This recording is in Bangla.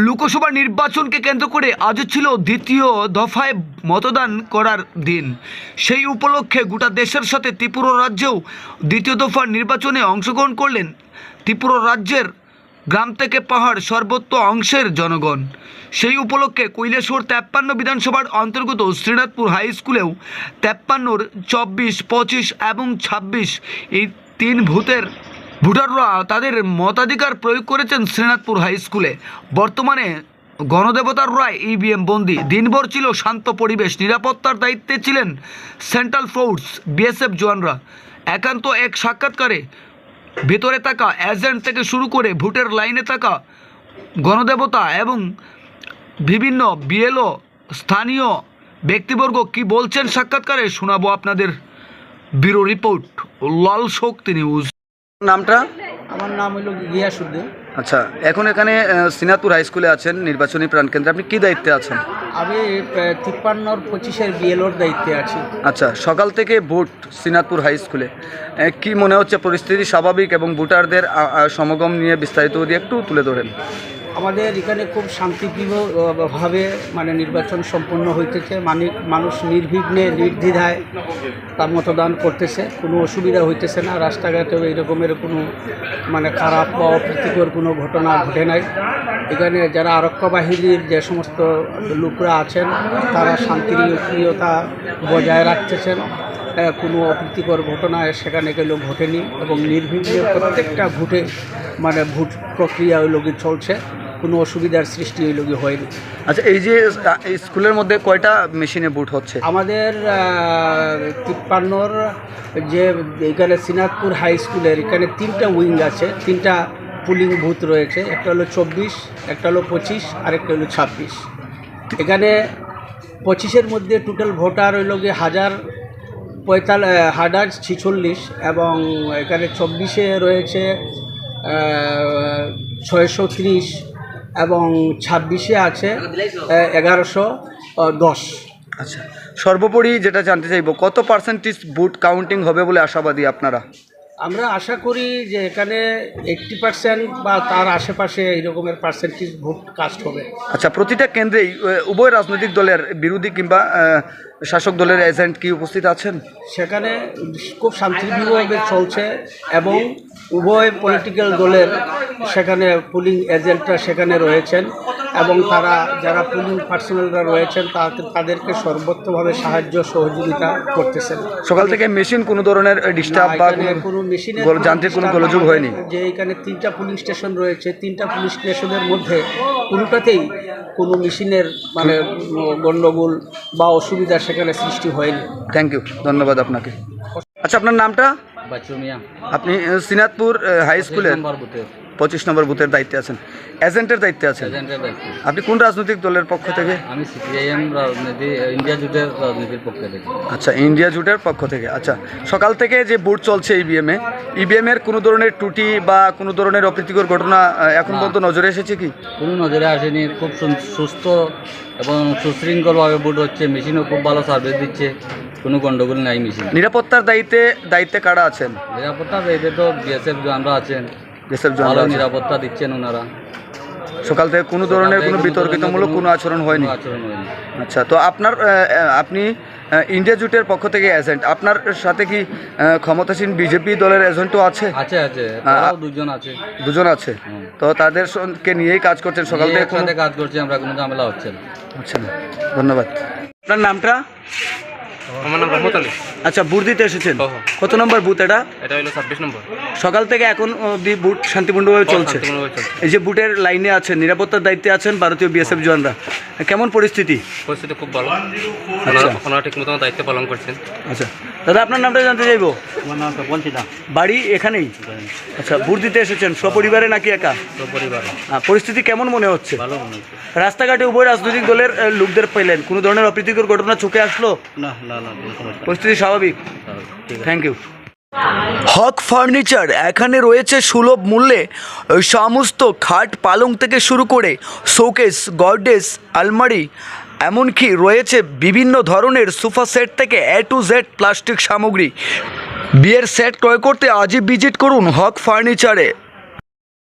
লোকসভা নির্বাচনকে কেন্দ্র করে আজ ছিল দ্বিতীয় দফায় মতদান করার দিন। সেই উপলক্ষে গোটা দেশের সাথে ত্রিপুরা রাজ্যেও দ্বিতীয় দফার নির্বাচনে অংশগ্রহণ করলেন ত্রিপুরা রাজ্যের গ্রাম থেকে পাহাড় সর্বত্র অংশের জনগণ। সেই উপলক্ষে কৈলাসহর 53 বিধানসভার অন্তর্গত শ্রীনাথপুর হাই স্কুলেও 53-র 24, 25 এবং 26 এই 3 বুথের ভোটাররা তাদের মতাধিকার প্রয়োগ করেছেন শ্রীনাথপুর হাই স্কুলে। বর্তমানে গণদেবতার রায় ইভিএম বন্দি। দিনভর ছিল শান্ত পরিবেশ। নিরাপত্তার দায়িত্বে ছিলেন সেন্ট্রাল ফোর্স, বিএসএফ জওয়ানরা। একান্ত এক সাক্ষাৎকারে ভেতরে থাকা এজেন্ট থেকে শুরু করে ভোটের লাইনে থাকা গণদেবতা এবং বিভিন্ন বিএলও, স্থানীয় ব্যক্তিবর্গ কি বলছেন সাক্ষাৎকারে শোনাবো আপনাদের। ব্যুরো রিপোর্ট, লাল শক্তি নিউজ। নামটা? আমার নাম হলো গিয়াসুদ্দিন। আচ্ছা, এখন এখানে শ্রীনাথপুর হাই স্কুলে আছেন, নির্বাচনী প্রাণকেন্দ্রে আপনি কি দায়িত্বে আছেন? আমি 53-র 25-এর বিএলওর দায়িত্বে আছি। আচ্ছা, সকাল থেকে ভোট শ্রীনাথপুর হাই স্কুলে, কি মনে হচ্ছে পরিস্থিতি স্বাভাবিক এবং ভোটারদের সমাগম নিয়ে বিস্তারিত দিয়ে একটু তুলে ধরেন। আমাদের এখানে খুব শান্তিপ্রিয়ভাবে নির্বাচন সম্পন্ন হইতেছে। মানুষ নির্বিঘ্নে নির্দ্বিধায় তার মতদান করতেছে, কোনো অসুবিধা হইতেছে না। রাস্তাঘাটেও এই রকমের কোনো খারাপ বা অপ্রীতিকর কোনো ঘটনা ঘটে নাই। এখানে যারা আরক্ষা বাহিনীর যে সমস্ত লোকরা আছেন তারা শান্তিপ্রিয়তা বজায় রাখতেছেন। কোনো অপ্রীতিকর ঘটনা সেখানে গেলেও ঘটেনি এবং নির্বিঘ্নে প্রত্যেকটা ভোটে ভোট প্রক্রিয়া ওই লোকই চলছে, কোনো অসুবিধার সৃষ্টি ওই লোকই হয়নি। আচ্ছা, এই যে স্কুলের মধ্যে কয়টা মেশিনে ভোট হচ্ছে? আমাদের 53-র যে এখানে শ্রীনাথপুর হাই স্কুলের এখানে 3টা উইং আছে, 3টা পুলিং বুথ রয়েছে। একটা হলো 24, একটা হলো 25 আর একটা হলো 26। এখানে 25-এর মধ্যে টোটাল ভোটার হইল গিয়ে 1046 এবং এখানে 24-এ রয়েছে 630 এবং 26-এ আছে 1110। আচ্ছা, সর্বোপরি যেটা জানতে চাইব, কত পার্সেন্টেজ ভোট কাউন্টিং হবে বলে আশাবাদী আপনারা? আমরা আশা করি যে এখানে 80% বা তার আশেপাশে এই রকমের পার্সেন্টেজ ভোট কাস্ট হবে। আচ্ছা, প্রতিটা কেন্দ্রেই উভয় রাজনৈতিক দলের বিরোধী কিংবা শাসক দলের এজেন্ট কি উপস্থিত আছেন? সেখানে খুব শান্তিপূর্ণভাবে চলছে এবং উভয় পলিটিক্যাল দলের সেখানে পুলিং এজেন্টরা সেখানে রয়েছেন এবং তারা যারা পুলিং পার্সোনালরা রয়েছেন তাদেরকে সর্বোত্তমভাবে সাহায্য সহযোগিতা করতেছেন। সকাল থেকে মেশিন কোনো ধরনের ডিস্টার্ব বা কোনো মেশিনের যান্ত্রিক কোনো গোলযোগ হয়নি? যে এখানে 3টা পুলিং স্টেশন রয়েছে, 3টা পুলিং স্টেশনের মধ্যে কোনোটাতেই কোনো মেশিনের গণ্ডগোল বা অসুবিধা সেখানে সৃষ্টি হয়নি। থ্যাংক ইউ, ধন্যবাদ আপনাকে। আচ্ছা, আপনার নামটা? বাচ্চু মিয়া। আপনি শ্রীনাথপুর হাই স্কুলের 25 নম্বর বুথের দায়িত্বে আছেন, এজেন্টের দায়িত্বে আছেন। আপনি কোন রাজনৈতিক দলের পক্ষ থেকে? আমি সিপিআইএম রাজনীতি, ইন্ডিয়া জোটের রাজনীতির পক্ষ থেকে। আচ্ছা, ইন্ডিয়া জোটের পক্ষ থেকে। আচ্ছা, সকাল থেকে যে ভোট চলছে ইভিএমের কোনো ধরনের ত্রুটি বা কোনো ধরনের অপ্রীতিকর ঘটনা এখন পর্যন্ত নজরে এসেছে কি? কোনো নজরে আসেনি। খুব সুস্থ এবং সুশৃঙ্খলভাবে ভোট হচ্ছে। মেশিনও খুব ভালো সার্ভিস দিচ্ছে, কোনো গণ্ডগোল নাই মেশিন। নিরাপত্তার দায়িত্বে কারা আছেন? নিরাপত্তার দায়িত্বে তো বিএসএফ জওয়ানরা আছেন, ভালো নিরাপত্তা দিচ্ছেন ওনারা। সকাল থেকে কোনো ধরনের কোনো বিতর্কিতমূলক কোনো আচরণ হয়নি? আচ্ছা, তো আপনি ইন্ডিয়া জোটের পক্ষ থেকে এজেন্ট, আপনার সাথে কি ক্ষমতাসীন বিজেপি দলের এজেন্টও আছে? আছে, দুজন আছে। তো তাদেরকে নিয়েই কাজ করছেন? সকাল থেকে কাজ করছি আমরা, কোনো ঝামেলা হচ্ছে না। আচ্ছা, ধন্যবাদ। আপনার নামটা? আমার নাম রহমত আলী। আচ্ছা, ভোট দিতে এসেছেন, কত নম্বর বুথ এটা? এটা হলো 26 নম্বর। সকাল থেকে এখন অবধি ভোট শান্তিপূর্ণভাবে চলছে? এই যে ভোটের লাইনে আছেন, নিরাপত্তার দায়িত্বে আছেন ভারতীয় বিএসএফ জওয়ানরা, কেমন পরিস্থিতি? পরিস্থিতি খুব ভালো। আচ্ছা, ওনারা ঠিক মতো দায়িত্ব পালন করছেন। আচ্ছা দাদা, আপনার নামটা জানতে চাইবো? আমার নামটা বঞ্চিতা। বাড়ি এখানেই? আচ্ছা, ভোট দিতে এসেছেন সপরিবারে নাকি একা? সপরিবারে। পরিস্থিতি কেমন মনে হচ্ছে? ভালো মনে হচ্ছে। রাস্তাঘাটে উভয় রাজনৈতিক দলের লোকদের পেলেন, কোনো ধরনের অপ্রীতিকর ঘটনা চোখে আসলো? না, পরিস্থিতি স্বাভাবিক। Thank you. হক ফার্নিচার, এখানে রয়েছে সুলভ মূল্যে সমস্ত খাট পালং থেকে শুরু করে শোকেস, গডরেজ, আলমারি, এমনকি রয়েছে বিভিন্ন ধরনের সোফা সেট থেকে A to Z প্লাস্টিক সামগ্রী। বিয়ের সেট ক্রয় করতে আজই ভিজিট করুন হক ফার্নিচারে।